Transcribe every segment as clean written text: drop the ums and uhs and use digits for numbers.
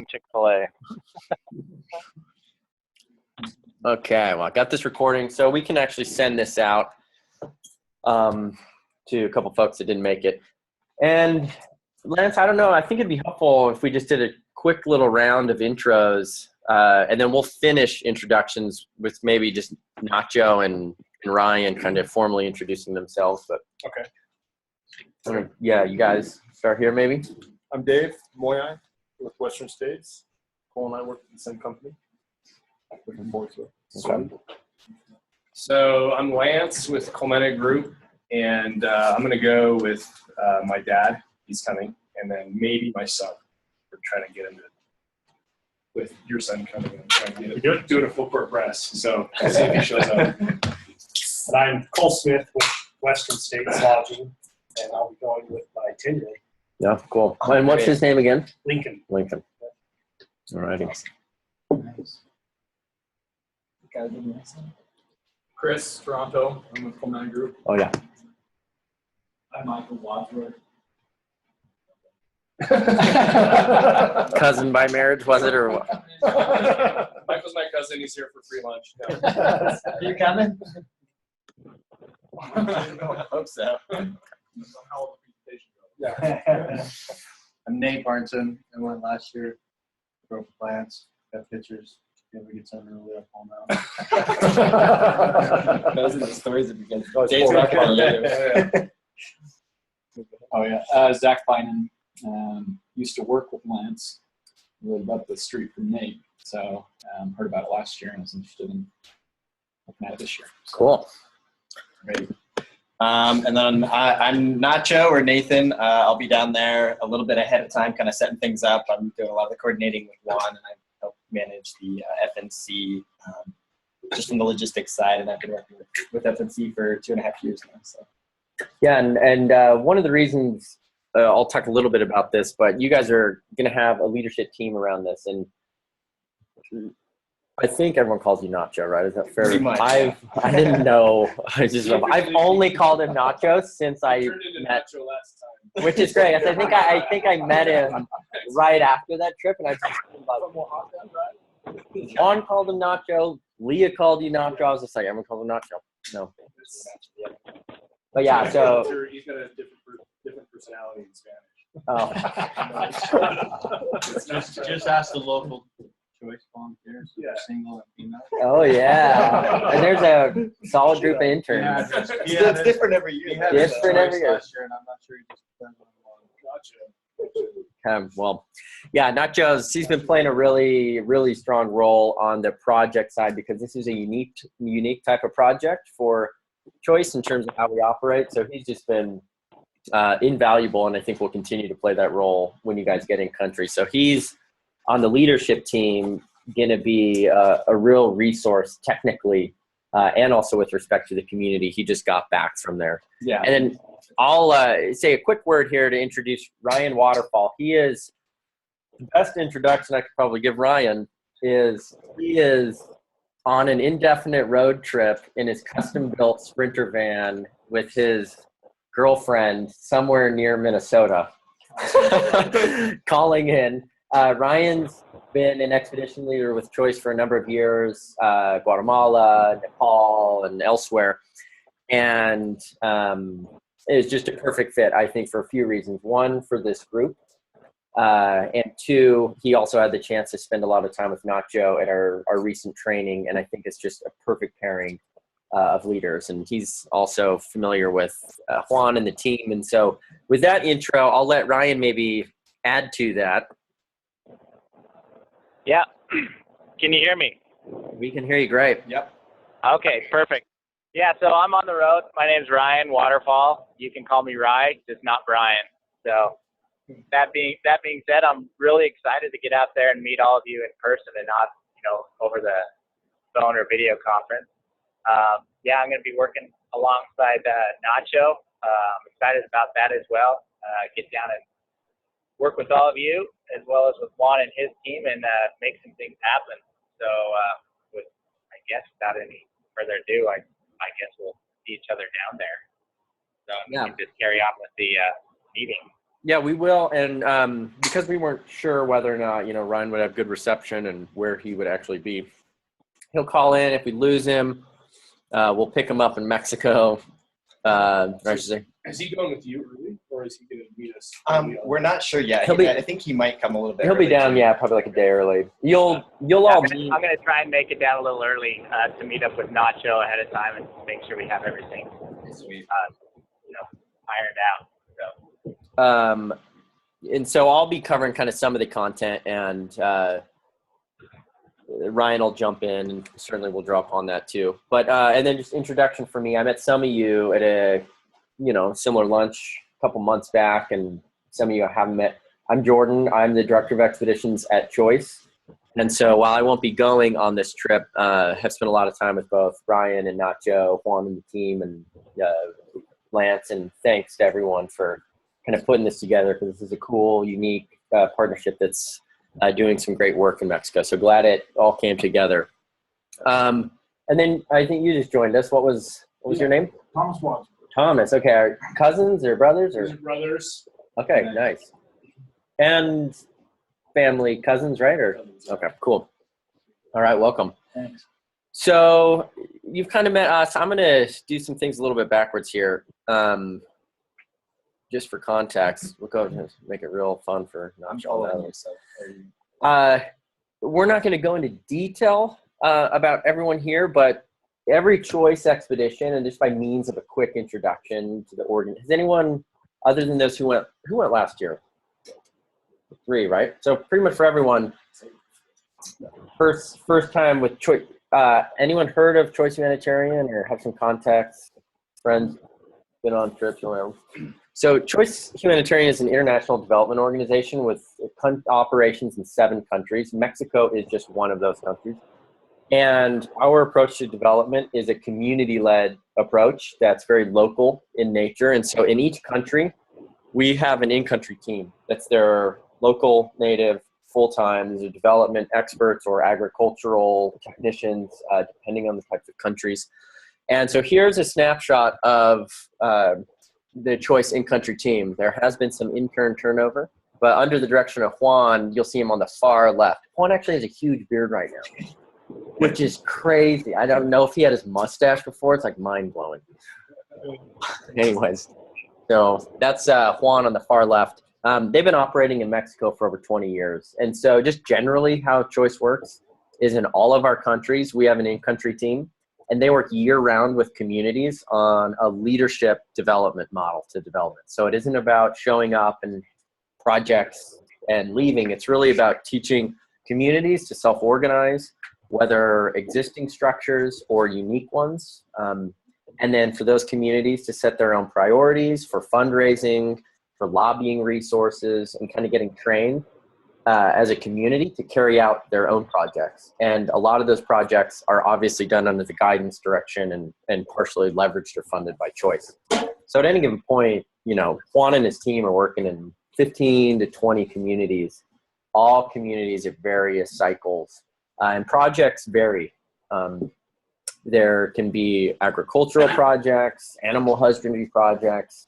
Chick-fil-A. Okay, well, I got this recording, so we can actually send this out to a couple folks that didn't make it. And Lance, I don't know, I think it'd be helpful if we just did a quick little round of intros, and then we'll finish introductions with maybe just Nacho and Ryan kind of formally introducing themselves. But Okay. Yeah, you guys start here maybe. I'm Dave Moyai with Western States. Cole and I work at the same company. Looking forward to it. Okay. So I'm Lance with Clementa Group, and I'm going to go with my dad. He's coming, and then maybe my son. We're trying to get him to, with your son coming in, trying to get him, do it a full court press. So we'll see if he shows up. And I'm Cole Smith with Western States Lodging, and I'll be going with my tenure, Yeah, cool. And what's his name again? Lincoln. Lincoln. All righty. Chris, Toronto. I'm with Clementa Group. Oh, yeah. I'm Michael Wadsworth. Cousin by marriage, was it, or what? Michael's my cousin. He's here for free lunch. No. Are you coming? I hope so. How will the presentation go? I'm Nate Barnton. I went last year. Broke plants. Got pictures. Maybe we get some really up on now. Those are the stories that begin. Oh, yeah. Zach Finan. Used to work with Lance. Lived up the street from Nate. So heard about it last year and was interested in looking at it this year. So, Cool. Great. And then I'm Nacho or Nathan. I'll be down there a little bit ahead of time, kind of setting things up. I'm doing a lot of the coordinating with Juan, and I help manage the FNC just from the logistics side. And I've been working with FNC for 2.5 years now. So. Yeah, and one of the reasons I'll talk a little bit about this, but you guys are going to have a leadership team around this, and I think everyone calls you Nacho, right? Is that fair? Pretty much, I didn't know. I've only called him Nacho since I Turned into met, Nacho last time. which is great. I think I met him right after that trip, and I just Juan called him Nacho. Leah called you Nacho. I was just like, everyone called him Nacho. No. But yeah, so. He's got a different personality in Spanish. Oh. Just ask the local choice volunteers if they're single and female. Oh yeah, and there's a solid group of interns. It's different every year. Different every year. Last year, and I'm not sure he just depends on Well, yeah, Nacho's, he's been playing a really, really strong role on the project side because this is a unique type of project for Choice in terms of how we operate. So he's just been invaluable, and I think will continue to play that role when you guys get in country. So he's on the leadership team going to be a real resource technically and also with respect to the community. He just got back from there. Yeah. And then I'll say a quick word here to introduce Ryan Waterfall. He is the best introduction I could probably give Ryan is he is on an indefinite road trip in his custom-built Sprinter van with his girlfriend somewhere near Minnesota calling in. Ryan's been an expedition leader with Choice for a number of years, Guatemala, Nepal, and elsewhere. And it's just a perfect fit, I think, for a few reasons. One, for this group. And two, he also had the chance to spend a lot of time with Nacho at our recent training. And I think it's just a perfect pairing of leaders. And he's also familiar with Juan and the team. And so with that intro, I'll let Ryan maybe add to that. Yeah. Can you hear me? We can hear you great. Yep. Okay, perfect. Yeah, so I'm on the road. My name's Ryan Waterfall. You can call me Rye, just not Brian. So that being said, I'm really excited to get out there and meet all of you in person and not, over the phone or video conference. Yeah, I'm going to be working alongside Nacho. I'm excited about that as well. Get down and work with all of you as well as with Juan and his team and make some things happen. So I guess without any further ado, I guess we'll see each other down there. So we can just carry on with the meeting. Yeah, we will. And because we weren't sure whether or not, Ryan would have good reception and where he would actually be, he'll call in. If we lose him, we'll pick him up in Mexico. Is he going with you early, or is he going to meet us? We're not sure yet. I think he might come a little bit. He'll be down, too. probably like a day early. You'll Yeah, all I'm meet. gonna try and make it down a little early to meet up with Nacho ahead of time and make sure we have everything, ironed out. So. And so I'll be covering kind of some of the content, and Ryan will jump in, and certainly we'll draw upon that too. But and then just introduction for me. I met some of you at a similar lunch a couple months back, and some of you I haven't met. I'm Jordan. I'm the director of expeditions at CHOICE, and so while I won't be going on this trip, have spent a lot of time with both Ryan and Nacho, Juan and the team, and Lance. And thanks to everyone for kind of putting this together, because this is a cool, unique partnership that's doing some great work in Mexico. So glad it all came together. And then I think you just joined us. What was your name? Thomas Watts. Thomas. Okay. Are cousins or brothers or? Brothers. Okay. Nice. And family, cousins, right? Or okay, cool. All right. Welcome. Thanks. So you've kind of met us. I'm going to do some things a little bit backwards here. Just for context, we'll go and make it real fun for Nacho. We're not going to go into detail about everyone here, but every CHOICE expedition, and just by means of a quick introduction to the organ, has anyone other than those who went last year? 3, right? So pretty much for everyone, first time with CHOICE. Anyone heard of CHOICE Humanitarian or have some contacts, friends, been on trips or whatever? So CHOICE Humanitarian is an international development organization with operations in 7 countries. Mexico is just one of those countries. And our approach to development is a community-led approach that's very local in nature. And so in each country, we have an in-country team. That's their local, native, full-time. These are development experts or agricultural technicians, depending on the types of countries. And so here's a snapshot of the CHOICE in-country team. There has been some intern turnover, but under the direction of Juan, you'll see him on the far left. Juan actually has a huge beard right now, which is crazy. I don't know if he had his mustache before. It's like mind-blowing. Anyways, so that's Juan on the far left. They've been operating in Mexico for over 20 years. And so just generally how CHOICE works is in all of our countries, we have an in-country team. And they work year-round with communities on a leadership development model to development. So it isn't about showing up and projects and leaving. It's really about teaching communities to self-organize, whether existing structures or unique ones. And then for those communities to set their own priorities for fundraising, for lobbying resources, and kind of getting trained as a community to carry out their own projects. And a lot of those projects are obviously done under the guidance, direction, and partially leveraged or funded by CHOICE. So at any given point, Juan and his team are working in 15 to 20 communities, all communities at various cycles. And projects vary. There can be agricultural projects, animal husbandry projects,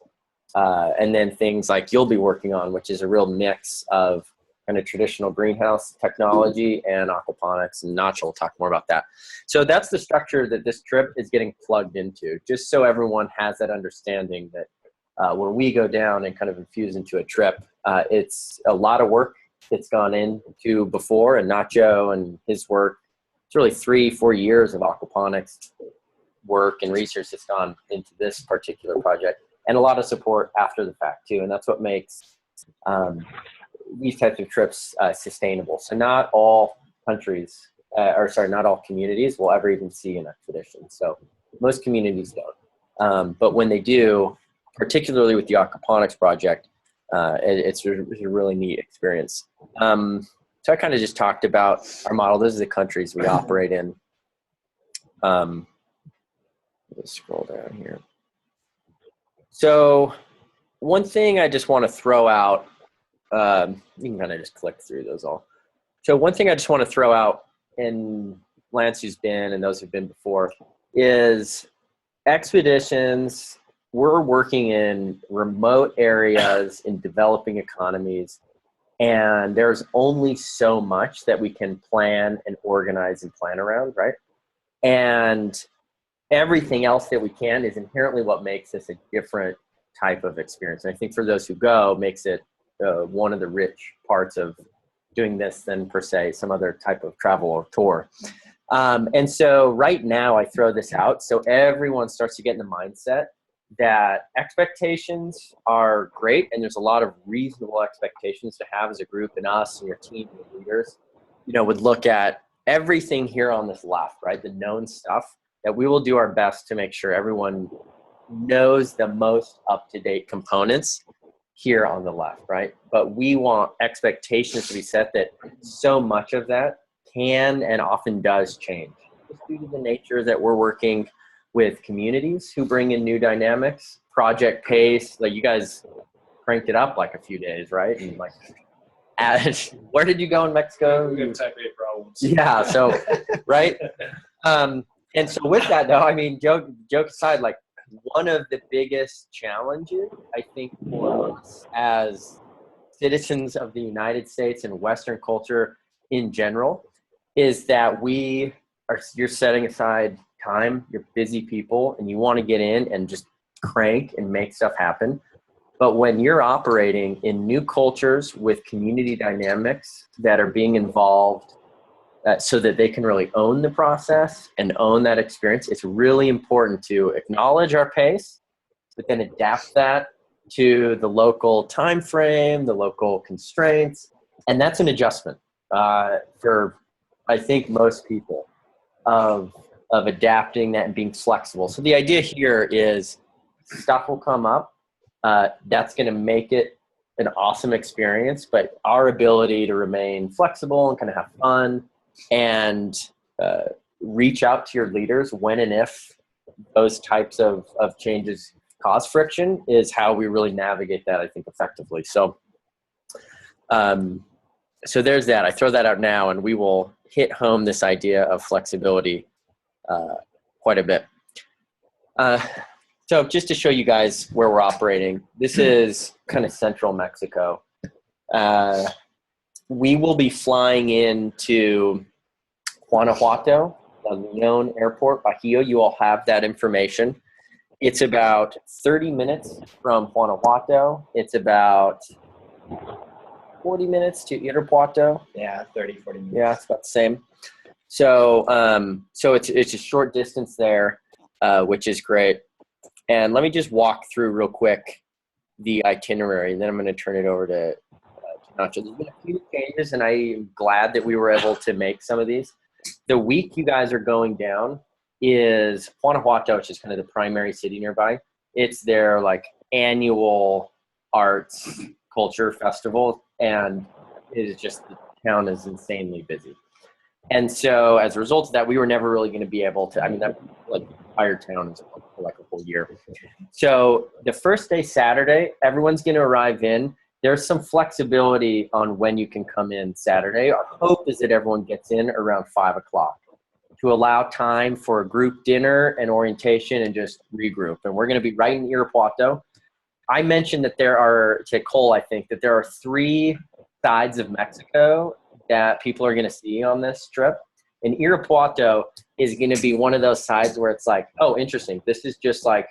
and then things like you'll be working on, which is a real mix of kind of traditional greenhouse technology and aquaponics, and Nacho will talk more about that. So that's the structure that this trip is getting plugged into, just so everyone has that understanding that when we go down and kind of infuse into a trip, it's a lot of work that's gone into before, and Nacho and his work, it's really 3-4 years of aquaponics work and research that's gone into this particular project, and a lot of support after the fact too. And that's what makes these types of trips sustainable. So not all countries, not all communities will ever even see an expedition. So most communities don't. But when they do, particularly with the aquaponics project, it's a really neat experience. So I kind of just talked about our model. Those are the countries we operate in. Let's scroll down here. So one thing I just want to throw out, you can kind of just click through those all. So one thing I just want to throw out, and Lance who's been and those who've been before, is expeditions we're working in remote areas in developing economies, and there's only so much that we can plan and organize and plan around, right? And everything else that we can is inherently what makes this a different type of experience. And I think for those who go, makes it one of the rich parts of doing this than per se some other type of travel or tour. And so right now I throw this out so everyone starts to get in the mindset that expectations are great, and there's a lot of reasonable expectations to have as a group, and us and your team and leaders, would look at everything here on this left, right? The known stuff, that we will do our best to make sure everyone knows the most up-to-date components here on the left, right? But we want expectations to be set that so much of that can and often does change. Just due to the nature that we're working with communities who bring in new dynamics, project pace, like you guys cranked it up like a few days, right? And like, where did you go in Mexico? We have type A problems. Yeah, so, right? And so with that though, I mean, joke aside, like one of the biggest challenges, I think, for us as citizens of the United States and Western culture in general is that you're setting aside time, you're busy people, and you want to get in and just crank and make stuff happen. But when you're operating in new cultures with community dynamics that are being involved so that they can really own the process and own that experience, it's really important to acknowledge our pace, but then adapt that to the local time frame, the local constraints. And that's an adjustment for, I think, most people of adapting that and being flexible. So the idea here is stuff will come up. That's going to make it an awesome experience, but our ability to remain flexible and kind of have fun and reach out to your leaders when and if those types of changes cause friction is how we really navigate that, I think, effectively. So there's that. I throw that out now, and we will hit home this idea of flexibility quite a bit. So just to show you guys where we're operating, this is kind of central Mexico. We will be flying into Guanajuato, the León Airport, Bajío. You all have that information. It's about 30 minutes from Guanajuato. It's about 40 minutes to Irapuato. Yeah, 30, 40 minutes. Yeah, it's about the same. So it's a short distance there, which is great. And let me just walk through real quick the itinerary, and then I'm going to turn it over to Nacho. There's been a few changes, and I'm glad that we were able to make some of these. The week you guys are going down is Guanajuato, which is kind of the primary city nearby. It's their like annual arts culture festival, and it is just, the town is insanely busy. And so as a result of that, we were never really going to be able to, I mean, that like entire town is for like a whole year. So the first day, Saturday, everyone's going to arrive in. There's some flexibility on when you can come in Saturday. Our hope is that everyone gets in around 5 o'clock to allow time for a group dinner and orientation and just regroup. And we're going to be right in Irapuato. I mentioned that there are, to Cole, I think, that there are 3 sides of Mexico that people are going to see on this trip. And Irapuato is going to be one of those sides where it's like, oh, interesting. This is just like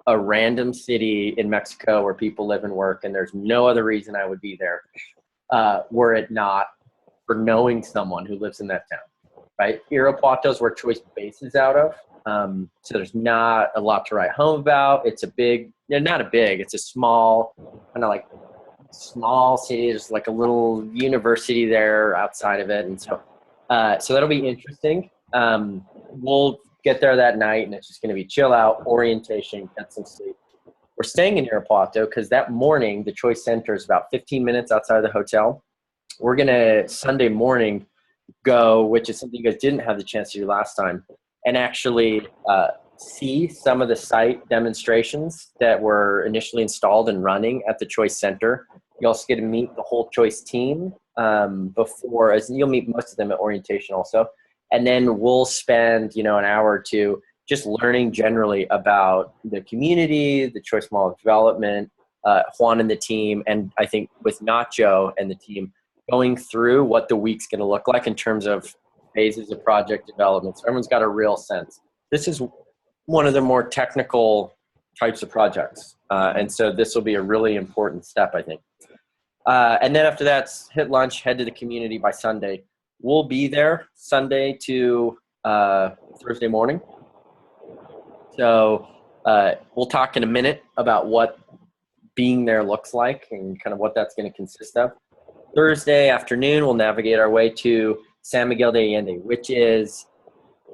a random city in Mexico where people live and work, and there's no other reason I would be there were it not for knowing someone who lives in that town, right? Irapuato is where Choice bases out of. So there's not a lot to write home about. It's a big, it's a small, kind of like small city. There's like a little university there outside of it. And so that'll be interesting. We'll get there that night, and it's just going to be chill out, orientation, get some sleep. We're staying in Irapuato because that morning, the Choice Center is about 15 minutes outside of the hotel. We're going to Sunday morning go, which is something you guys didn't have the chance to do last time, and actually see some of the site demonstrations that were initially installed and running at the Choice Center. You also get to meet the whole Choice team as you'll meet most of them at orientation also. And then we'll spend, an hour or two just learning generally about the community, the choice model development, Juan and the team, and I think with Nacho and the team, going through what the week's going to look like in terms of phases of project development. So everyone's got a real sense. This is one of the more technical types of projects. And so this will be a really important step, I think. And then after that, hit lunch, head to the community by Sunday. We'll be there Sunday to Thursday morning. So we'll talk in a minute about what being there looks like and kind of what that's going to consist of. Thursday afternoon, we'll navigate our way to San Miguel de Allende, which is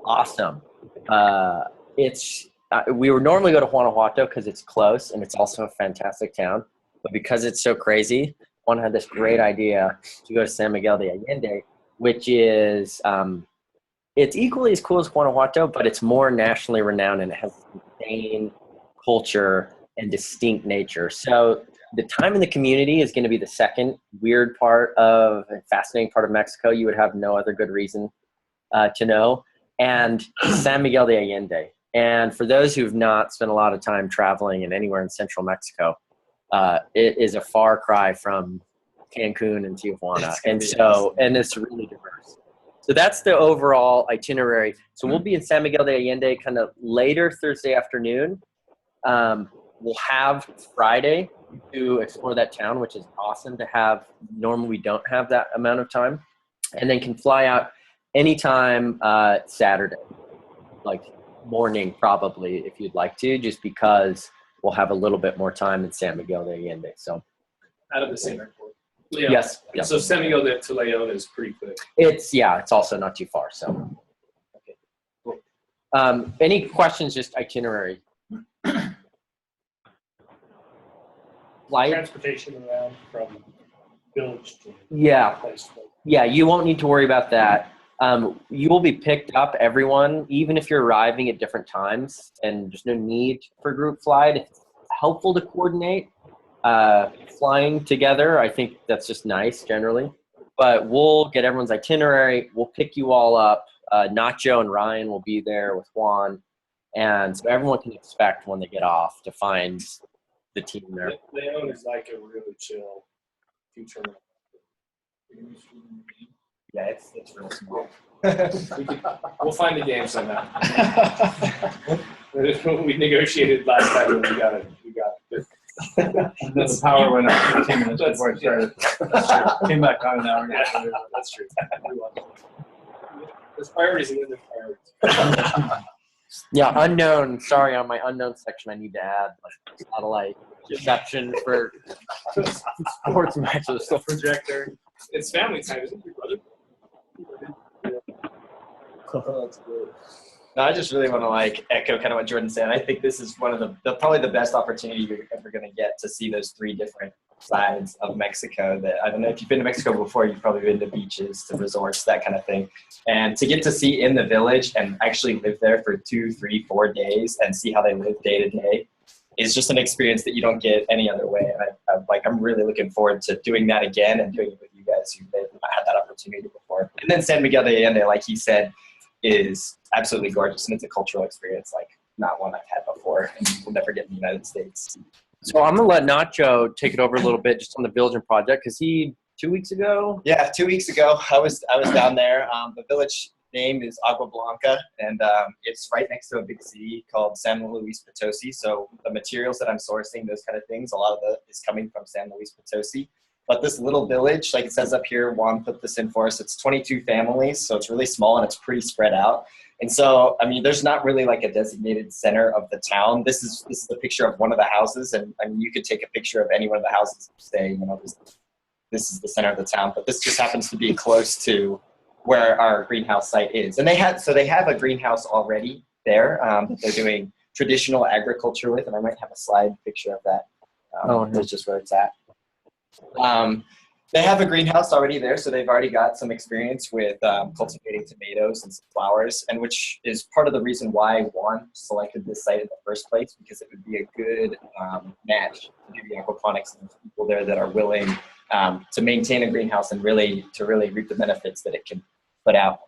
awesome. We would normally go to Guanajuato because it's close and it's also a fantastic town. But because it's so crazy, Juan had this great idea to go to San Miguel de Allende, which is it's equally as cool as Guanajuato, but it's more nationally renowned and it has insane culture and distinct nature. So the time in the community is going to be the second weird part of and fascinating part of Mexico. You would have no other good reason to know. And San Miguel de Allende. And for those who've not spent a lot of time traveling in anywhere in central Mexico, it is a far cry from Cancun and Tijuana. And so, and it's really diverse. So that's the overall itinerary. So we'll be in San Miguel de Allende kind of later Thursday afternoon. We'll have Friday to explore that town, which is awesome to have. Normally we don't have that amount of time. And then can fly out anytime Saturday, like morning probably if you'd like to, just because we'll have a little bit more time in San Miguel de Allende. So Out of the same airport. Leon. yes. Yeah. So San Miguel to Leon is pretty quick. It's also not too far. So okay. Cool. Any questions, just itinerary? Flight? Transportation around from village to Yeah. place. Yeah, you won't need to worry about that. You will be picked up, everyone, even if you're arriving at different times, and there's no need for group flight. It's helpful to coordinate flying together. I think that's just nice generally. But we'll get everyone's itinerary. We'll pick you all up. Nacho and Ryan will be there with Juan. And so everyone can expect when they get off to find the team there. Leon is like a really chill future. Yeah, it's real small. We'll find the game somehow. We negotiated last time and we got it. The power went out 15 minutes before it started. Came back on an hour. Yeah, that's true. There's priorities and then there's priorities. Yeah, unknown. Sorry, on my unknown section, I need to add like satellite reception for sports matches. So Projector. It's family time, isn't it, your brother? That's good. No, I just really want to echo kind of what Jordan said. I think this is one of the probably the best opportunity you're ever going to get to see those three different sides of Mexico. That I don't know if you've been to Mexico before, you've probably been to beaches, to resorts, that kind of thing. And to get to see in the village and actually live there for 2, 3, 4 days and see how they live day to day is just an experience that you don't get any other way. And I'm really looking forward to doing that again and doing it with you guys who've not had that opportunity before. And then San Miguel de Allende, like he said, is absolutely gorgeous, and it's a cultural experience like not one I've had before and we'll never get in the United States. So I'm gonna let Nacho take it over a little bit just on the village and project, because he 2 weeks ago. Yeah, 2 weeks ago I was down there. The village name is Agua Blanca, and it's right next to a big city called San Luis Potosi. So the materials that I'm sourcing, those kind of things, a lot of it is coming from San Luis Potosi. But this little village, like it says up here, Juan put this in for us, it's 22 families, so it's really small and it's pretty spread out. And so, I mean, there's not really like a designated center of the town. This is a picture of one of the houses, and I mean, you could take a picture of any one of the houses and say, this is the center of the town. But this just happens to be close to where our greenhouse site is. And they have a greenhouse already there that they're doing traditional agriculture with, and I might have a slide picture of that. That's just where it's at. They have a greenhouse already there, so they've already got some experience with cultivating tomatoes and some flowers, and which is part of the reason why Juan selected this site in the first place, because it would be a good match to do the aquaponics and people there that are willing to maintain a greenhouse and really reap the benefits that it can put out.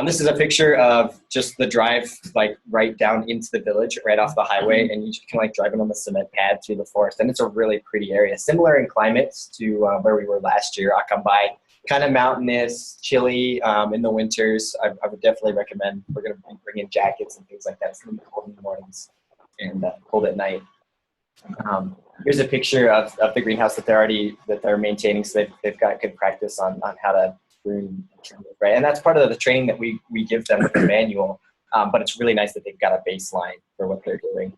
This is a picture of just the drive, like right down into the village, right off the highway, and you just can like driving on the cement pad through the forest, and it's a really pretty area, similar in climate to where we were last year. Akambai, kind of mountainous, chilly in the winters. I would definitely recommend. We're going to bring in jackets and things like that. It's going to be cold in the mornings and cold at night. Here's a picture of the greenhouse that they're maintaining, so they've got good practice on how to prune, right? And that's part of the training that we give them with the manual. But it's really nice that they've got a baseline for what they're doing.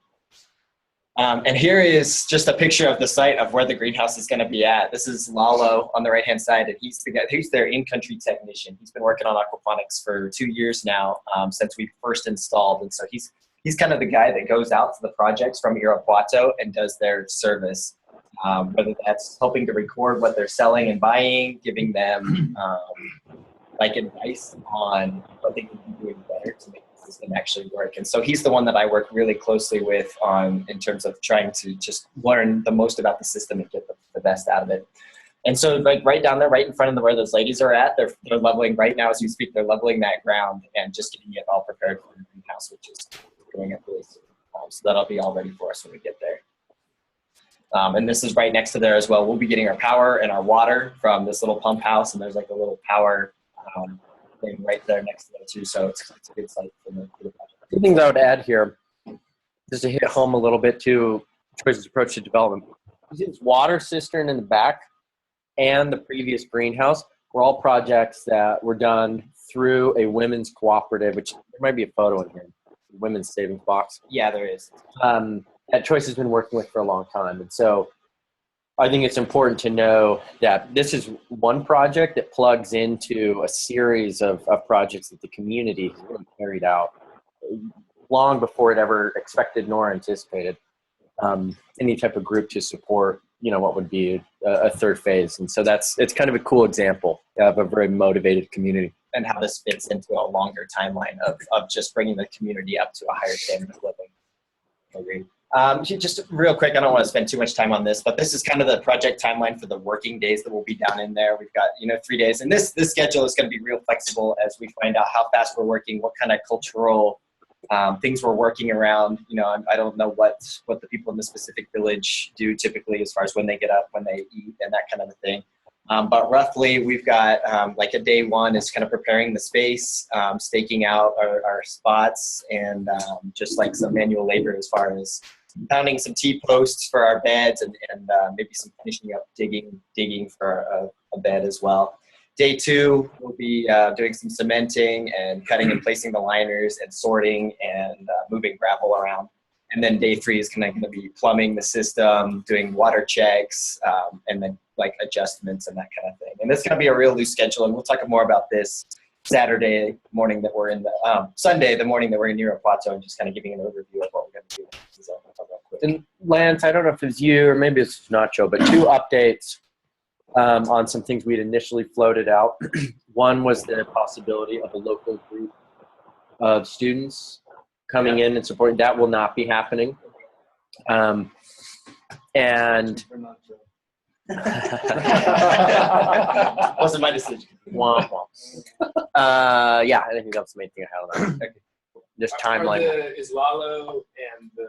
And here is just a picture of the site of where the greenhouse is going to be at. This is Lalo on the right-hand side, and he's their in-country technician. He's been working on aquaponics for 2 years now, since we first installed. And so he's kind of the guy that goes out to the projects from Irapuato and does their service, whether that's helping to record what they're selling and buying, giving them like advice on what they can be doing better to make the system actually work. And so he's the one that I work really closely with in terms of trying to just learn the most about the system and get the best out of it. And so like right down there, right in front of where those ladies are at, they're leveling right now as you speak, they're leveling that ground and just getting it all prepared for the greenhouse, which is doing it really soon. So that'll be all ready for us when we get there. And this is right next to there as well. We'll be getting our power and our water from this little pump house, and there's like a little power thing right there next to there too. So it's a good site for the project. Two things I would add here, just to hit home a little bit to Choice's approach to development. This water cistern in the back and the previous greenhouse were all projects that were done through a women's cooperative, which there might be a photo in here, women's savings box. Yeah, there is. That Choice has been working with for a long time. And so I think it's important to know that this is one project that plugs into a series of projects that the community has really carried out long before it ever expected nor anticipated any type of group to support, what would be a third phase. And so it's kind of a cool example of a very motivated community. And how this fits into a longer timeline of just bringing the community up to a higher standard of living. Agreed. Just real quick, I don't want to spend too much time on this, but this is kind of the project timeline for the working days that will be down in there. We've got 3 days, and this schedule is going to be real flexible as we find out how fast we're working, what kind of cultural things we're working around. I don't know what the people in the specific village do typically as far as when they get up, when they eat, and that kind of a thing. But roughly, we've got like a day one is kind of preparing the space, staking out our spots, and just like some manual labor as far as pounding some T-posts for our beds and maybe some finishing up digging for a bed as well. Day two, we'll be doing some cementing and cutting and placing the liners and sorting and moving gravel around. And then day three is kind of going to be plumbing the system, doing water checks, and then like adjustments and that kind of thing. And this is going to be a real loose schedule, and we'll talk more about this Saturday morning that we're in Sunday, the morning that we're in Irapuato, and just kind of giving an overview of what we're going to do. And Lance, I don't know if it's you or maybe it's Nacho, but 2 updates on some things we'd initially floated out. One was the possibility of a local group of students coming in and supporting. That will not be happening. And wasn't my decision. Womp womp. Yeah, I think that's the main thing I had on that. Okay. This timeline. Is Lalo and the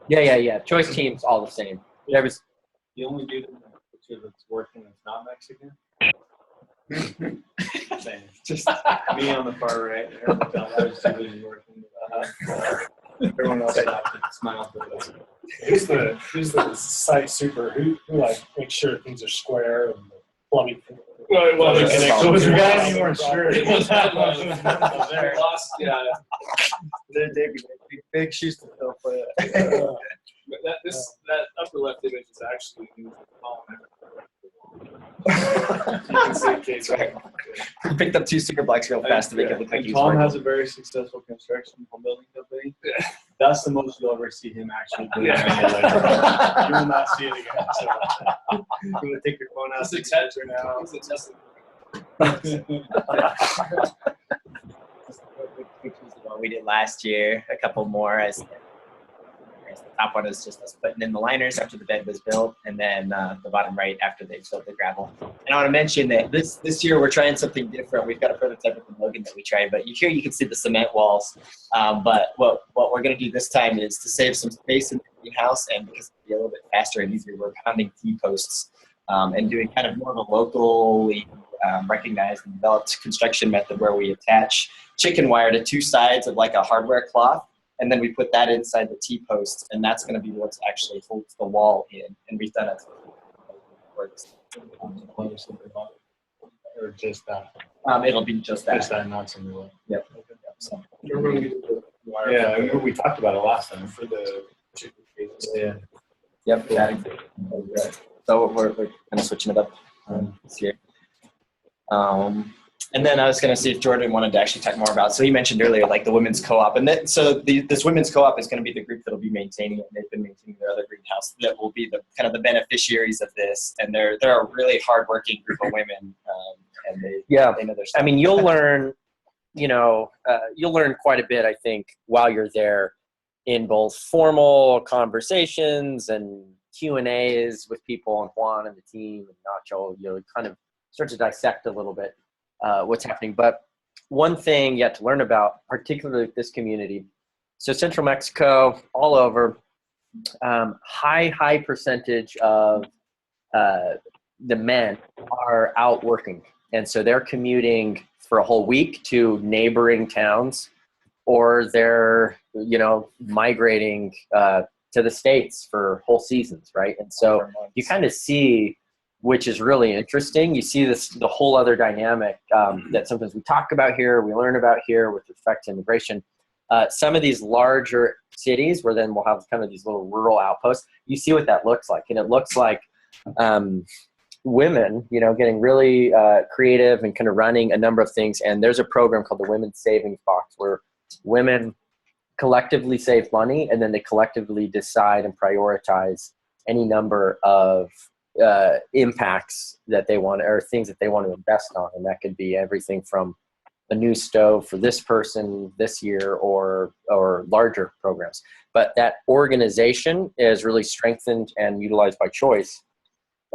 veterinary? Yeah. Choice team's all the same. There was The only dude in the picture that's working that's not Mexican. Same. Just me on the far right. I was too busy working. Everyone else stopped and smiled at us. Who's the site super? Who like makes sure things are square and the plumbing? Well, So was the guy you weren't sure? It was that much. Lost, yeah. Big shoes to fill for that. But that upper left image is actually you can see Kate's right. Picked up 2 super blocks real fast to make it look like And he's Tom working. has a very successful construction home building company. That's the most you'll ever see him actually do. You will not see it again. So I'm gonna take your phone out. It's a take test picture now. It's a test. Pictures of what we did last year, a couple more as guess the top one is just us putting in the liners after the bed was built, and then the bottom right after they've filled the gravel. And I want to mention that this year we're trying something different. We've got a prototype with the Logan that we tried, but here you can see the cement walls. But what we're going to do this time is to save some space in the greenhouse, and because it'll be a little bit faster and easier, we're pounding T-posts and doing kind of more of a locally recognized and developed construction method where we attach chicken wire to two sides of like a hardware cloth, and then we put that inside the T-posts, and that's going to be what actually holds the wall in. And we've done it. Or just that? It'll be just that. Just that, not some new. Yep. So, Yeah, I mean, we talked about it last time for the chicken cages. Yeah. yep. So we're kind of switching it up this year. And then I was going to see if Jordan wanted to actually talk more about. So he mentioned earlier, like the women's co-op, and this women's co-op is going to be the group that'll be maintaining it. And they've been maintaining their other greenhouse that will be the kind of the beneficiaries of this. And they're a really hardworking group of women, and they know their stuff. I mean, you'll learn, you'll learn quite a bit, I think, while you're there, in both formal conversations and Q&As with people, and Juan and the team and Nacho. You'll kind of start to dissect a little bit what's happening. But one thing yet to learn about, particularly with this community, so Central Mexico, all over, high percentage of the men are out working. And so they're commuting for a whole week to neighboring towns, or they're, migrating to the States for whole seasons, right? And so you kind of see, which is really interesting, you see the whole other dynamic that sometimes we talk about here, we learn about here with respect to immigration. Some of these larger cities where then we'll have kind of these little rural outposts, you see what that looks like. And it looks like women, getting really creative and kind of running a number of things. And there's a program called the Women's Savings Box where women collectively save money, and then they collectively decide and prioritize any number of impacts that they want, or things that they want to invest on. And that could be everything from a new stove for this person this year, or larger programs. But that organization is really strengthened and utilized by CHOICE,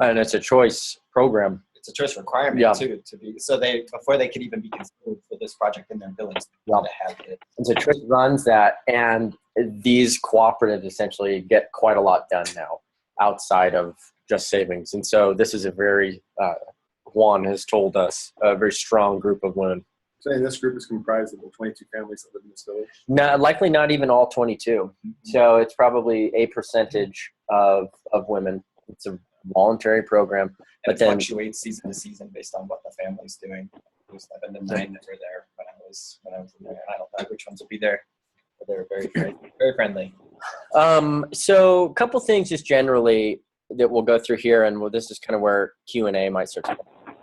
and it's a CHOICE program. It's a CHOICE requirement too, to be, so they, before they could even be considered for this project in their village, they want to have it. And so CHOICE runs that, and these cooperatives essentially get quite a lot done now outside of just savings. And so this is a very, Juan has told us, a very strong group of women. So this group is comprised of the 22 families that live in this village? No, likely not even all 22. Mm-hmm. So it's probably a percentage of women. It's a voluntary program. But it fluctuates season to season based on what the family's doing. There's 7 to 9 that were there when I was in there. I don't know which ones will be there, but they're very friendly. So a couple things just generally that we'll go through here, and this is kind of where Q&A might start to come.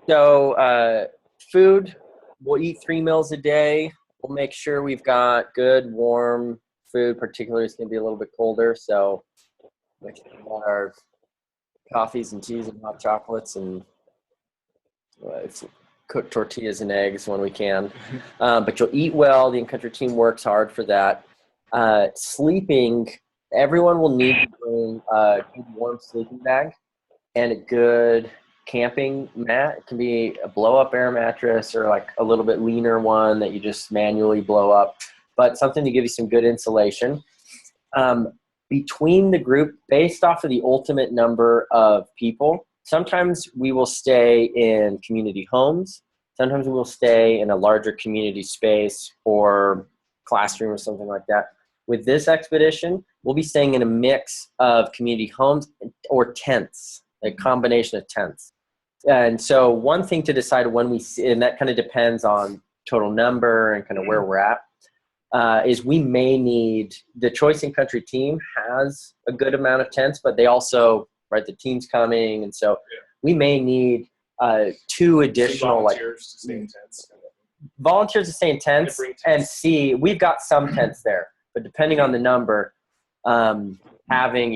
So food, we'll eat 3 meals a day. We'll make sure we've got good, warm food, particularly it's going to be a little bit colder. So make sure we want our coffees and teas and hot chocolates, and cook tortillas and eggs when we can. But you'll eat well. The in-country team works hard for that. Sleeping, everyone will need to bring a good warm sleeping bag and a good camping mat. It can be a blow-up air mattress or like a little bit leaner one that you just manually blow up, but something to give you some good insulation. Between the group, based off of the ultimate number of people, sometimes we will stay in community homes. Sometimes we will stay in a larger community space or classroom or something like that. With this expedition, we'll be staying in a mix of community homes or tents, a combination of tents. And so one thing to decide when we see, and that kind of depends on total number and kind of where we're at, is we may need, the CHOICE in Country team has a good amount of tents, but they also, right, the team's coming, and so we may need 2 additional volunteers to stay in tents. Volunteers to stay in tents, and see, we've got some tents there, but depending on the number, having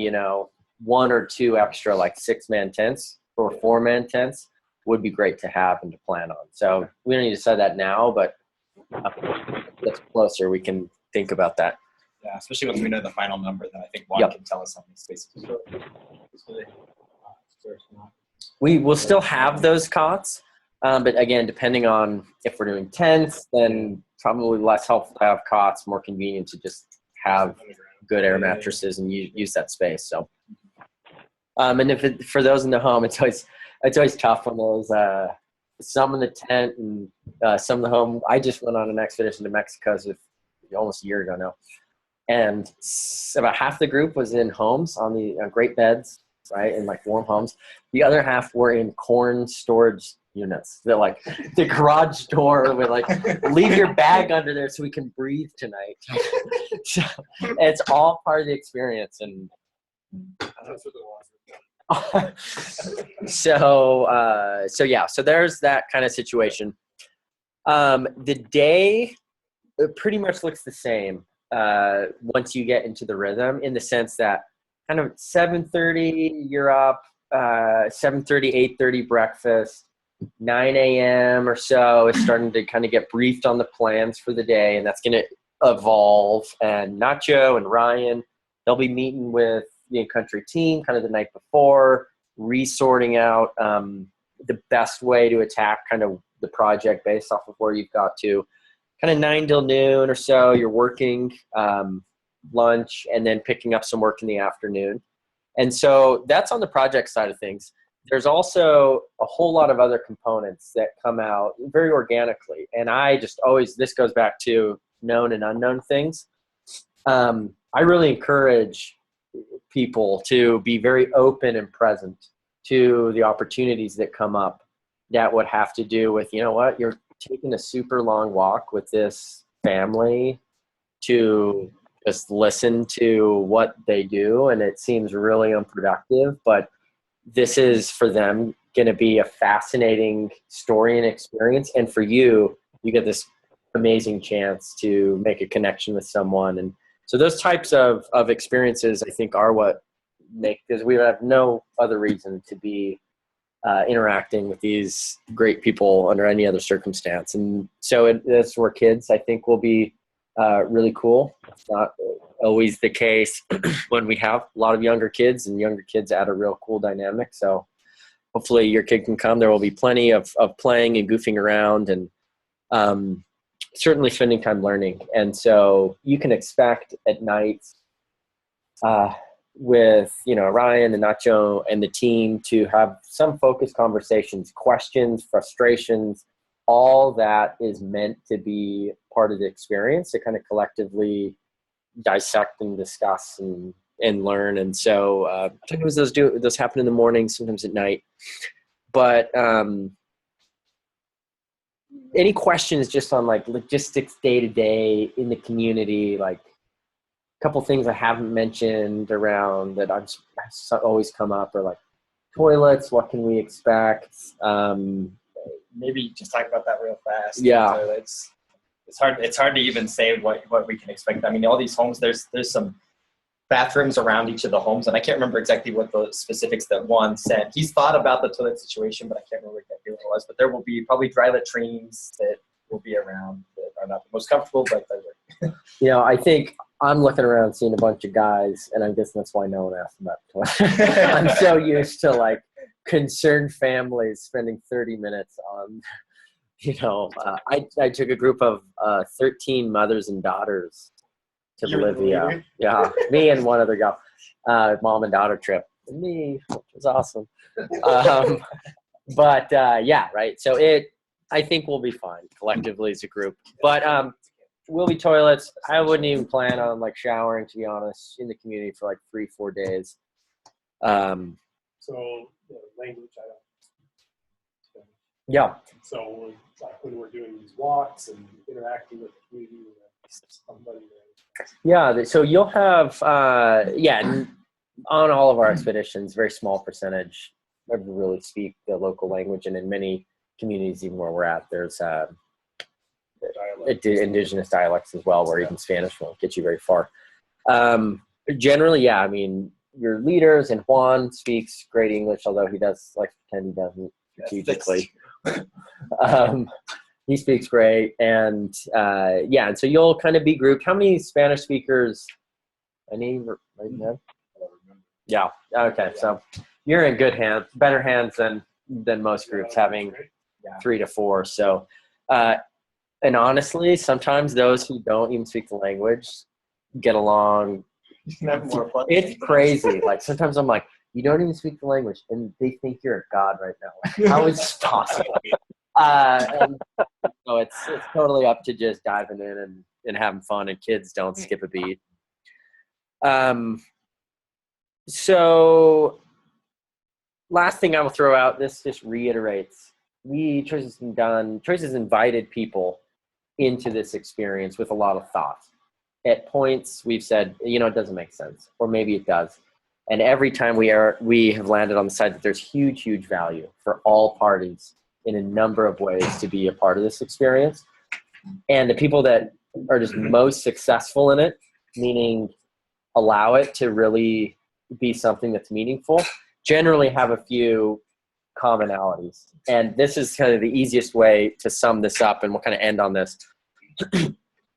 1 or 2 extra like 6-man tents or 4-man tents would be great to have and to plan on. So we don't need to decide that now, but gets closer, we can think about that. especially when we know the final number, then I think Juan Yep. can tell us how many spaces. We will still have those cots, but again, depending on if we're doing tents, then probably less helpful to have cots, more convenient to just have good air mattresses and use that space. So, and if for those in the home, it's always tough when there's some in the tent and some in the home. I just went on an expedition to Mexico almost a year ago now, and about half the group was in homes on the great beds, right, in like warm homes. The other half were in corn storage units. They're like the garage door with like, leave your bag under there so we can breathe tonight. So it's all part of the experience. And so there's that kind of situation. The day pretty much looks the same once you get into the rhythm, in the sense that kind of 7:30 you're up, 7:30, 8:30 breakfast, 9 a.m. or so is starting to kind of get briefed on the plans for the day, and that's going to evolve. And Nacho and Ryan, they'll be meeting with the in-country team kind of the night before, resorting out the best way to attack kind of the project based off of where you've got to. Kind of 9 till noon or so, you're working lunch and then picking up some work in the afternoon. And so that's on the project side of things. There's also a whole lot of other components that come out very organically. And I just always, this goes back to known and unknown things. I really encourage people to be very open and present to the opportunities that come up that would have to do with, you know what, you're taking a super long walk with this family to just listen to what they do, and it seems really unproductive, but this is for them going to be a fascinating story and experience. And for you, you get this amazing chance to make a connection with someone. And so those types of experiences, I think, are what make, because we have no other reason to be interacting with these great people under any other circumstance. And so that's where kids, I think, will be really cool. It's not always the case when we have a lot of younger kids, and younger kids add a real cool dynamic. So hopefully your kid can come. There will be plenty of playing and goofing around, and certainly spending time learning. And so you can expect at night with, Ryan and Nacho and the team to have some focused conversations, questions, frustrations. All that is meant to be part of the experience to kind of collectively dissect and discuss and learn. And so sometimes those happen in the morning, sometimes at night. But any questions just on like logistics day to day in the community, like a couple things I haven't mentioned around that I've always come up are like toilets. What can we expect? Maybe just talk about that real fast. Yeah. Toilets. It's hard to even say what we can expect. I mean, all these homes, there's some bathrooms around each of the homes, and I can't remember exactly what the specifics that Juan said. He's thought about the toilet situation, but I can't remember exactly what it was. But there will be probably dry latrines that will be around that are not the most comfortable, but they're I think I'm looking around seeing a bunch of guys, and I guess that's why no one asked about toilet. I'm so used to like concerned families spending 30 minutes on, I took a group of 13 mothers and daughters to Bolivia. Yeah, me and one other gal, mom and daughter trip. And me, which was awesome. But yeah, right. So I think we'll be fine collectively as a group. But will be toilets. I wouldn't even plan on like showering, to be honest, in the community for like 3-4 days. So language, I don't. Yeah. So when we're doing these walks and interacting with the community, somebody. Yeah. So you'll have, on all of our expeditions, very small percentage of really speak the local language, and in many communities, even where we're at, there's indigenous dialects as well, where even Spanish won't get you very far. Generally, yeah. I mean, your leaders, and Juan speaks great English, although he does like to pretend he doesn't strategically. He speaks great, and and so you'll kind of be grouped. How many Spanish speakers Any? Yeah. Okay. So you're in good hands, better hands than most groups, having 3 to 4. So, and honestly, sometimes those who don't even speak the language get along. You can have more fun. It's crazy. Like sometimes I'm like, you don't even speak the language, and they think you're a god right now. Like, how is this possible? And so it's totally up to just diving in and having fun, and kids don't skip a beat. So last thing I will throw out, this just reiterates, Choice has invited people into this experience with a lot of thought. At points we've said, it doesn't make sense, or maybe it does. And every time we have landed on the side that there's huge, huge value for all parties in a number of ways to be a part of this experience. And the people that are just most successful in it, meaning allow it to really be something that's meaningful, generally have a few commonalities. And this is kind of the easiest way to sum this up, and we'll kind of end on this,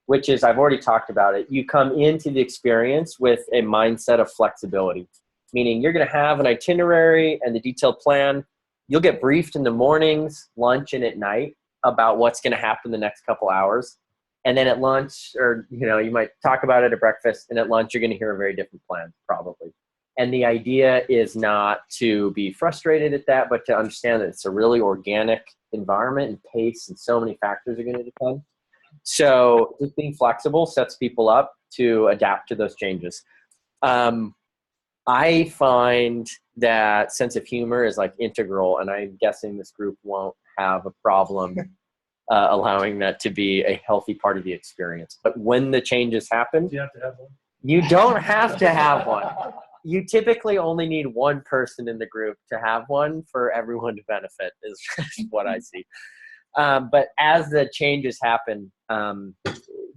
which is, I've already talked about it. You come into the experience with a mindset of flexibility, meaning you're going to have an itinerary and the detailed plan. You'll get briefed in the mornings, lunch, and at night about what's going to happen the next couple hours. And then at lunch, or, you might talk about it at breakfast, and at lunch, you're going to hear a very different plan, probably. And the idea is not to be frustrated at that, but to understand that it's a really organic environment, and pace and so many factors are going to depend. So just being flexible sets people up to adapt to those changes. I find that sense of humor is like integral, and I'm guessing this group won't have a problem allowing that to be a healthy part of the experience. But when the changes happen, You have to have one. you don't have to have one. You typically only need one person in the group to have one for everyone to benefit, is what I see. But as the changes happen,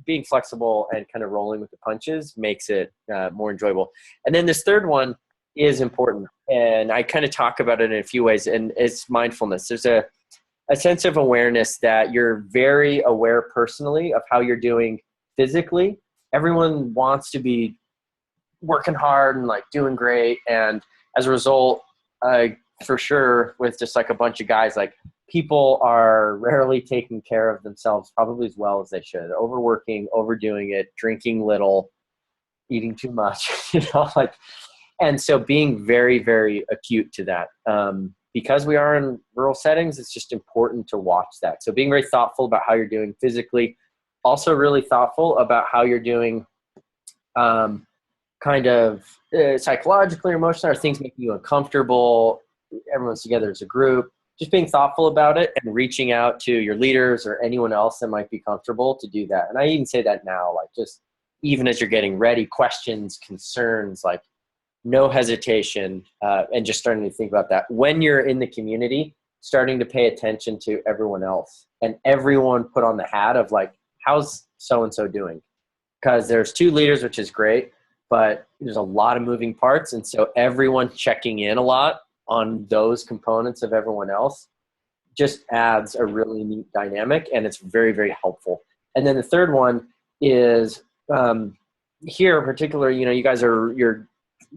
being flexible and kind of rolling with the punches makes it more enjoyable. And then this third one is important, and I kind of talk about it in a few ways, and it's mindfulness. There's a sense of awareness that you're very aware personally of how you're doing physically. Everyone wants to be working hard and like doing great, and as a result, for sure, with just like a bunch of guys, like people are rarely taking care of themselves probably as well as they should. Overworking, overdoing it, drinking little, eating too much, and so being very, very acute to that. Because we are in rural settings, it's just important to watch that. So being very thoughtful about how you're doing physically, also really thoughtful about how you're doing kind of psychologically or emotionally. Are things making you uncomfortable? Everyone's together as a group. Just being thoughtful about it and reaching out to your leaders or anyone else that might be comfortable to do that. And I even say that now, like just even as you're getting ready, questions, concerns, like no hesitation, and just starting to think about that. When you're in the community, starting to pay attention to everyone else, and everyone put on the hat of like, how's so-and-so doing? Because there's 2 leaders, which is great, but there's a lot of moving parts. And so everyone checking in a lot on those components of everyone else just adds a really neat dynamic, and it's very, very helpful. And then the third one is here in particular, you guys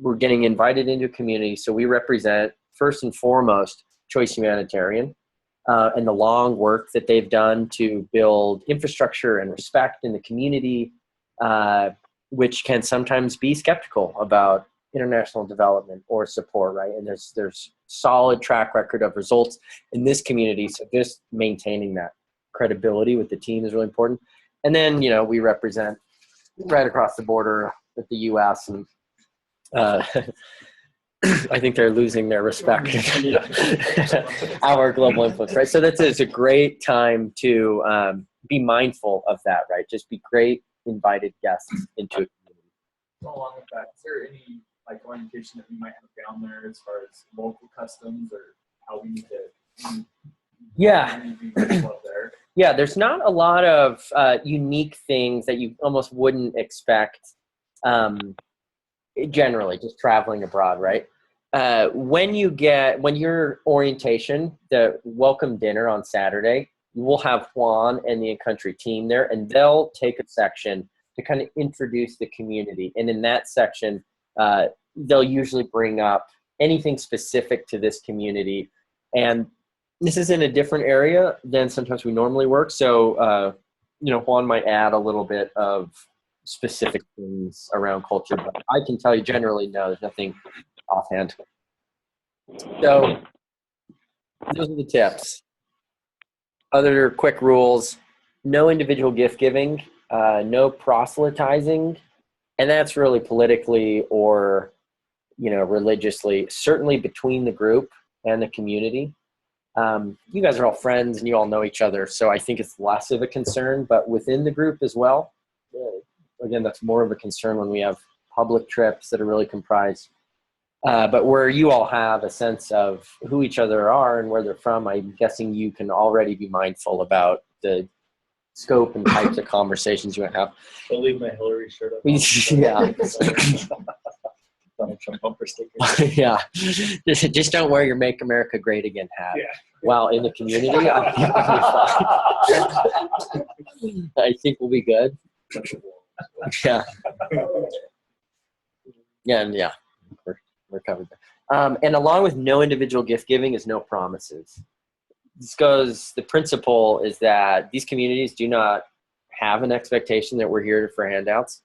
we're getting invited into a community. So we represent first and foremost CHOICE Humanitarian and the long work that they've done to build infrastructure and respect in the community, which can sometimes be skeptical about international development or support, right? And there's solid track record of results in this community. So just maintaining that credibility with the team is really important. And then, we represent right across the border with the U.S. and I think they're losing their respect. Our global influence, right? So it's a great time to be mindful of that, right? Just be great invited guests into a community. Along with that, is there any orientation that we might have down there as far as local customs or how we need to? Yeah, there's not a lot of unique things that you almost wouldn't expect. Generally, just traveling abroad, right? When your orientation, the welcome dinner on Saturday, we'll have Juan and the in-country team there, and they'll take a section to kind of introduce the community. And in that section, they'll usually bring up anything specific to this community. And this is in a different area than sometimes we normally work. So, Juan might add a little bit of specific things around culture, but I can tell you generally, no, there's nothing offhand. So those are the tips. Other quick rules: no individual gift giving, no proselytizing, and that's really politically or religiously, certainly between the group and the community. You guys are all friends and you all know each other, so I think it's less of a concern, but within the group as well, again, that's more of a concern when we have public trips that are really comprised. But where you all have a sense of who each other are and where they're from, I'm guessing you can already be mindful about the scope and types of conversations you want to have. I'll leave my Hillary shirt up. Yeah. Donald Trump bumper sticker. Yeah. Just don't wear your Make America Great Again hat. Yeah. While in the community, I think we'll be good. Yeah. Yeah. We're covered there. And along with no individual gift giving is no promises. The principle is that these communities do not have an expectation that we're here for handouts.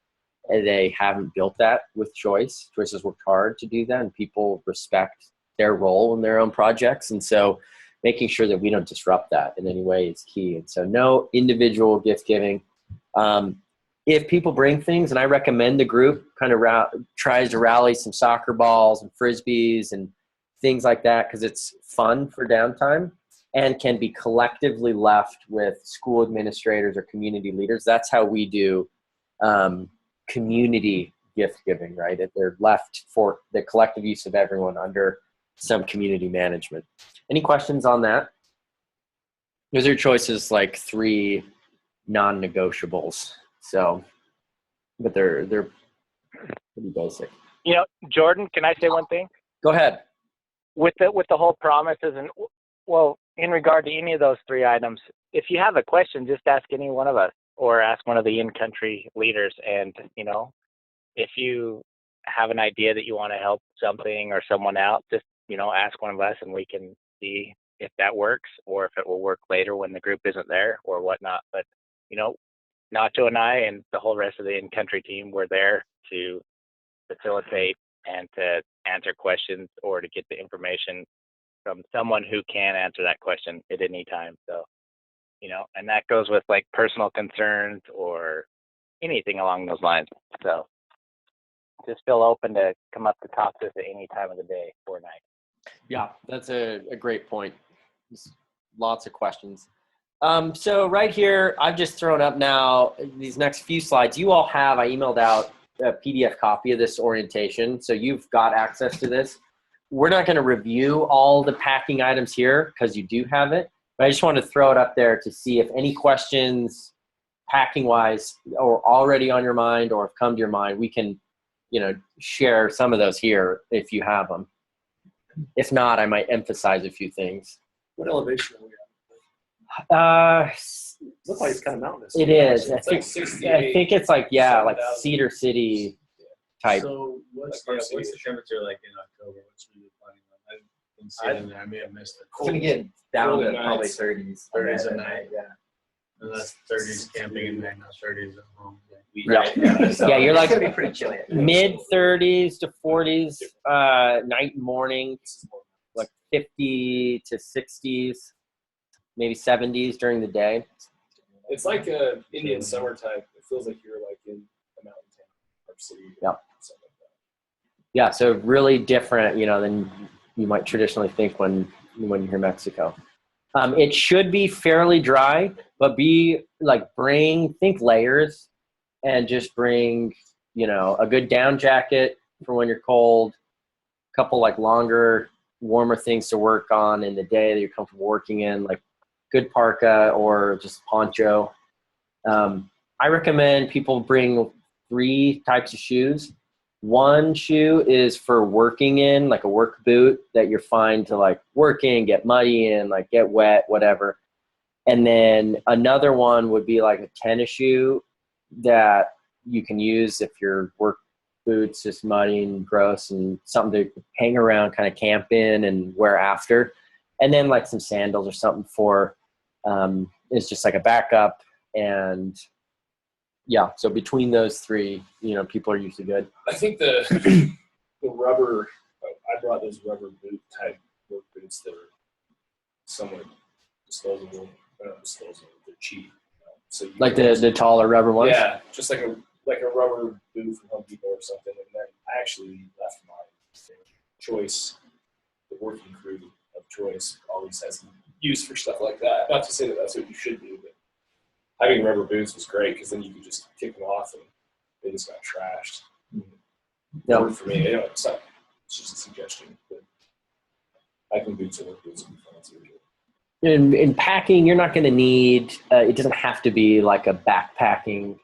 And they haven't built that with Choice. Choice has worked hard to do that, and people respect their role in their own projects. And so making sure that we don't disrupt that in any way is key. And so no individual gift giving. If people bring things, and I recommend the group kind of tries to rally some soccer balls and Frisbees and things like that, because it's fun for downtime and can be collectively left with school administrators or community leaders. That's how we do community gift giving, right? They're left for the collective use of everyone under some community management. Any questions on that? Those are Choice's like 3 non-negotiables. So, but they're pretty basic. Jordan, can I say one thing? Go ahead. With the whole promises and in regard to any of those 3 items, if you have a question, just ask any one of us or ask one of the in-country leaders. And if you have an idea that you want to help something or someone out, just ask one of us, and we can see if that works or if it will work later when the group isn't there or whatnot. But Nacho and I and the whole rest of the in-country team were there to facilitate and to answer questions or to get the information from someone who can answer that question at any time. So, and that goes with like personal concerns or anything along those lines. So just feel open to come up to talk to us at any time of the day or night. Yeah, that's a great point. Just lots of questions. So right here, I've just thrown up now these next few slides. You all have, I emailed out a PDF copy of this orientation, so you've got access to this. We're not going to review all the packing items here because you do have it, but I just wanted to throw it up there to see if any questions packing-wise are already on your mind or have come to your mind. We can, share some of those here if you have them. If not, I might emphasize a few things. What elevation are we at? Looks like it's kind of mountainous. It is. It's I like 68. think it's like Cedar City type. So what's the temperature like in October? What's we planning on? I didn't see it in there. I may have missed it. It's gonna get down Cold to at probably nights. 30s. 30s at night. Yeah. And that's 30s camping and then 30s at home. Yeah. So Yeah, you're like it's gonna be pretty chilly. mid 30s to 40s, night and morning, like 50 to 60s, maybe 70s during the day. It's like a Indian summer type. It feels like you're like in a mountain town or city. Yeah. Something like that. Yeah, so really different, than you might traditionally think when you hear Mexico. It should be fairly dry, but think layers and just bring, a good down jacket for when you're cold, a couple like longer, warmer things to work on in the day that you're comfortable working in, like good parka or just poncho. I recommend people bring 3 types of shoes. One shoe is for working in, like a work boot that you're fine to like work in, get muddy in, like get wet, whatever. And then another one would be like a tennis shoe that you can use if your work boots just muddy and gross, and something to hang around, kind of camp in and wear after. And then like some sandals or something for, it's just like a backup. And yeah, so between those three, people are usually good. I think the rubber, I brought those rubber boot type work boots that are somewhat disposable. They're not disposable, they're cheap. So you Like the taller rubber ones? Yeah, just like a rubber boot from Home Depot or something. And then I actually left my Choice, the working crew of Choice always has use for stuff like that. Not to say that that's what you should do, but having rubber boots was great because then you could just kick them off and they just got trashed. Yep. Worked for me. It's just a suggestion. But hiking boots and work boots would be fun too. In packing, you're not going to need, it doesn't have to be like a backpacking,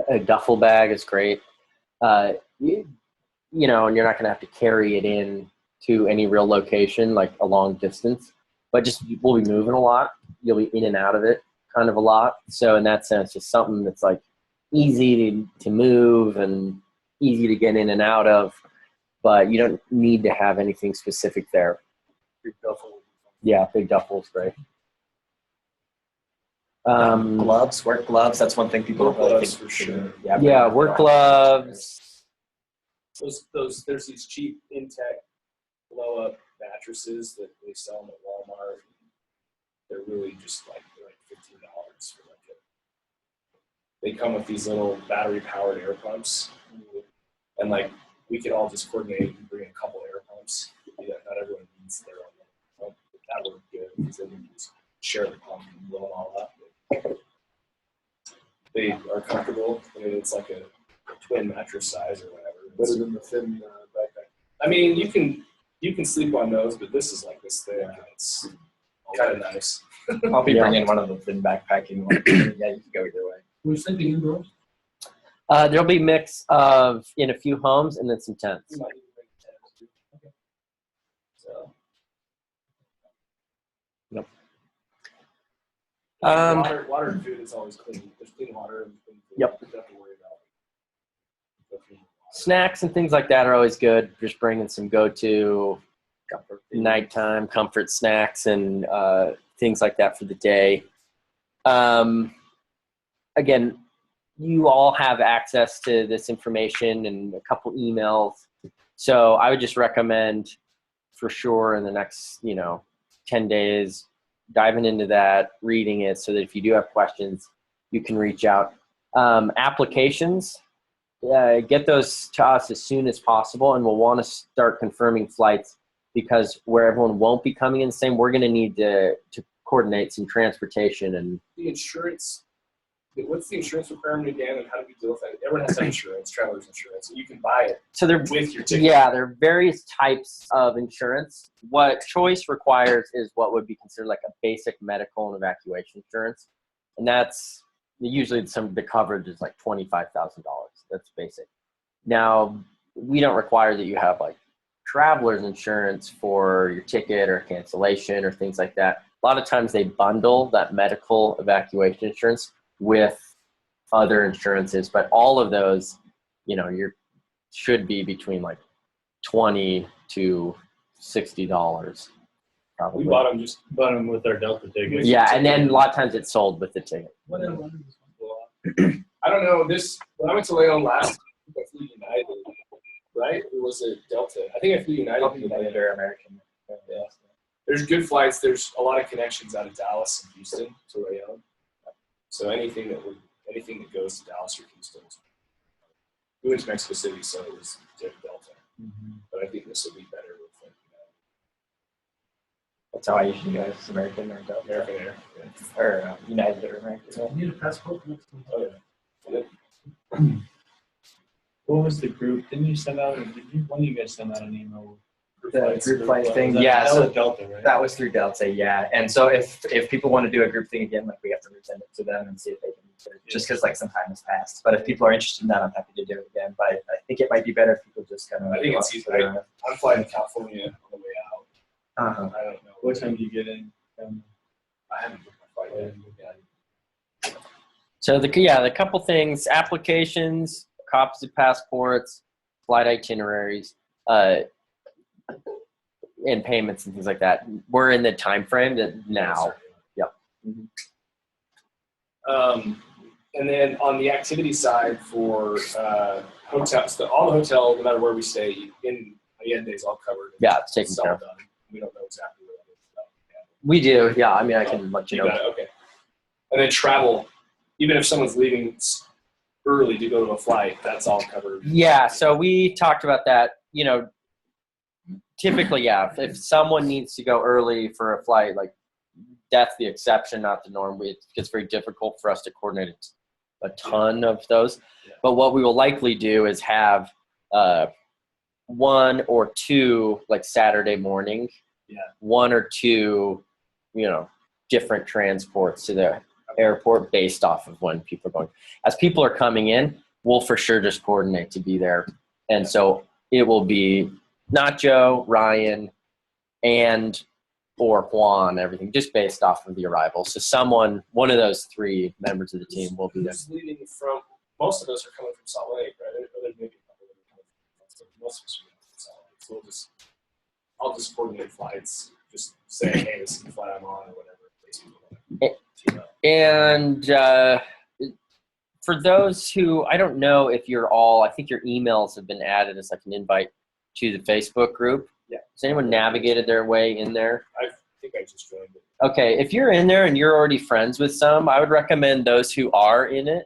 a duffel bag is great. And you're not going to have to carry it in to any real location, like a long distance, but just we'll be moving a lot. You'll be in and out of it kind of a lot. So in that sense, just something that's like easy to move and easy to get in and out of, but you don't need to have anything specific there. Big duffel. Yeah, big duffel's great. Gloves, work gloves. That's one thing people Work don't really gloves think. for sure. Yeah, work gloves. There's these cheap Intech blow up mattresses that they sell them at Walmart. They're really just like $15 for like it. They come with these little battery powered air pumps, and like we could all just coordinate and bring a couple air pumps. Not everyone needs their own pump, but that would be good because then you can just share the pump and blow it all up. They are comfortable. I mean, it's like a twin mattress size or whatever. Better than the thin backpack. I mean, you can sleep on those, but this is like this thick. And it's kind of nice. I'll be Yeah. bringing one of the thin backpacking ones. Yeah, you can go either way. We're sleeping indoors. There'll be a mix of in a few homes and then some tents. You might need to bring tents too. Okay. So. Yep. Water and food is always clean. There's clean water and clean food. Yep. You don't have to worry about it. Snacks and things like that are always good. Just bringing some go-to nighttime comfort snacks and things like that for the day. Again, you all have access to this information and a couple emails. So I would just recommend for sure in the next, 10 days, diving into that, reading it so that if you do have questions, you can reach out. Applications, get those to us as soon as possible, and we'll want to start confirming flights because where everyone won't be coming in the same, we're going to need to coordinate some transportation and The insurance. What's the insurance requirement again, and how do we deal with that? Everyone has to have insurance, traveler's insurance, and you can buy it so there. with your ticket. Yeah, there are various types of insurance. What Choice requires is what would be considered like a basic medical and evacuation insurance, and that's usually the coverage is like $25,000. That's basic. Now we don't require that you have like traveler's insurance for your ticket or cancellation or things like that. A lot of times they bundle that medical evacuation insurance with other insurances, but all of those, should be between like $20 to $60. Probably. We bought them with our Delta ticket. Yeah, and then a lot of times it's sold with the ticket. What did this one blow up? I don't know. When I went to Leon last, I flew United, right? Or was it Delta? I think I flew United. United or American. Yeah. There's good flights. There's a lot of connections out of Dallas and Houston to Leon. So anything that goes to Dallas or Houston. We went to Mexico City, so it was Delta. Mm-hmm. But I think this will be better with That's how I usually go. It's American or Delta. American Air. Yeah. Or United or American. You need a passport next time. Oh yeah. What was the group? Didn't you send out? One of you guys send out an email? The group flight thing. That So was Delta, right? that was through Delta, yeah. And so if people want to do a group thing again, like we have to resend it to them and see if they can do it, just because like some time has passed. But if people are interested in that, I'm happy to do it again. But I think it might be better if people just kind of. I think it's easy. I'm flying to California on the way out. Uh-huh. I don't know. What time do you get in? I haven't booked my flight yet. So the couple things: applications, copies of passports, flight itineraries, and payments and things like that. We're in the time frame that now. Yep. And then on the activity side for hotels, all the hotels, no matter where we stay, in the end days all covered. Yeah, it's taken It's care all of. done. We don't know exactly what it is. We do. Yeah. I mean, I can let you know. Got it, okay. And then travel, even if someone's leaving early to go to a flight, that's all covered. Yeah. So we talked about that. Typically, yeah. If someone needs to go early for a flight, like that's the exception, not the norm. It gets very difficult for us to coordinate a ton of those. Yeah. But what we will likely do is have one or two, like Saturday morning, one or two, different transports to the airport based off of when people are going. As people are coming in, we'll for sure just coordinate to be there. And so it will be Nacho, Ryan, and or Juan, everything, just based off of the arrival. So one of those three members of the team will be there. Who's leaving from? Most of us are coming from Salt Lake, right? There may be a couple that are coming from, most of us are coming from Salt Lake. So I'll just coordinate flights. Just say, hey, this is the flight I'm on, or whatever. And for those who, I don't know if I think your emails have been added as like an invite to the Facebook group. Yeah. Has anyone navigated their way in there? I think I just joined it. Okay, if you're in there and you're already friends with some, I would recommend those who are in it.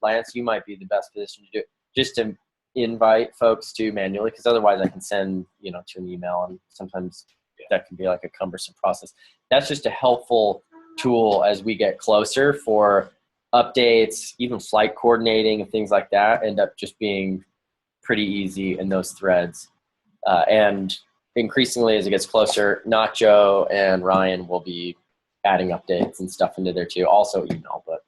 Lance, you might be the best position to do it, just to invite folks to manually, because otherwise I can send, to an email, and sometimes that can be like a cumbersome process. That's just a helpful tool as we get closer for updates, even flight coordinating and things like that end up just being pretty easy in those threads. And increasingly as it gets closer, Nacho and Ryan will be adding updates and stuff into there too. Also email, but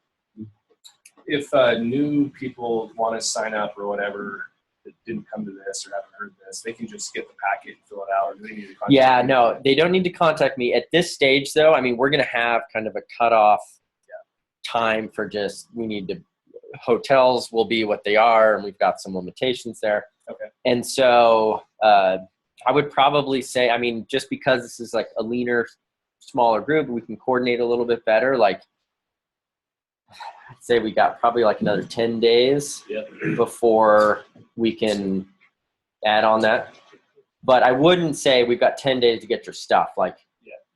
if new people want to sign up or whatever that didn't come to this or haven't heard this, they can just get the packet and fill it out, or do they need to contact you? No, they don't need to contact me at this stage though. I mean, we're going to have kind of a cutoff time for hotels will be what they are, and we've got some limitations there. Okay. And so I would probably say, I mean, just because this is like a leaner, smaller group, we can coordinate a little bit better. Like, I'd say we got probably like another 10 days before we can add on that. But I wouldn't say we've got 10 days to get your stuff. Like,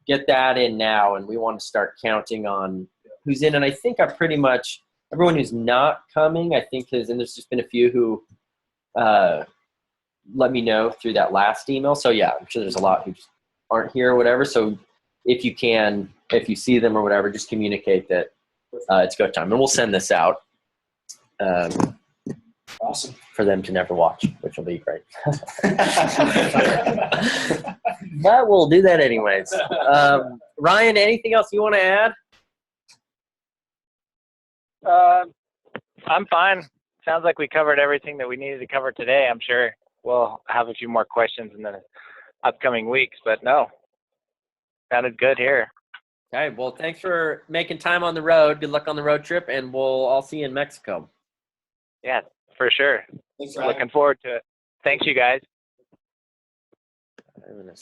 get that in now, and we want to start counting on who's in. And I think pretty much everyone who's not coming, I think and there's just been a few who let me know through that last email. So yeah, I'm sure there's a lot who just aren't here or whatever. So if you see them or whatever, just communicate that it's go time, and we'll send this out. Awesome. For them to never watch, which will be great. But we'll do that anyways. Ryan, anything else you want to add? I'm fine. Sounds like we covered everything that we needed to cover today. I'm sure we'll have a few more questions in the upcoming weeks, but no, sounded good here. Okay, well, thanks for making time on the road. Good luck on the road trip, and we'll all see you in Mexico. Yeah, for sure. Thanks, Ryan. Looking forward to it. Thanks, you guys. I'm gonna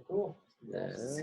Cool. this.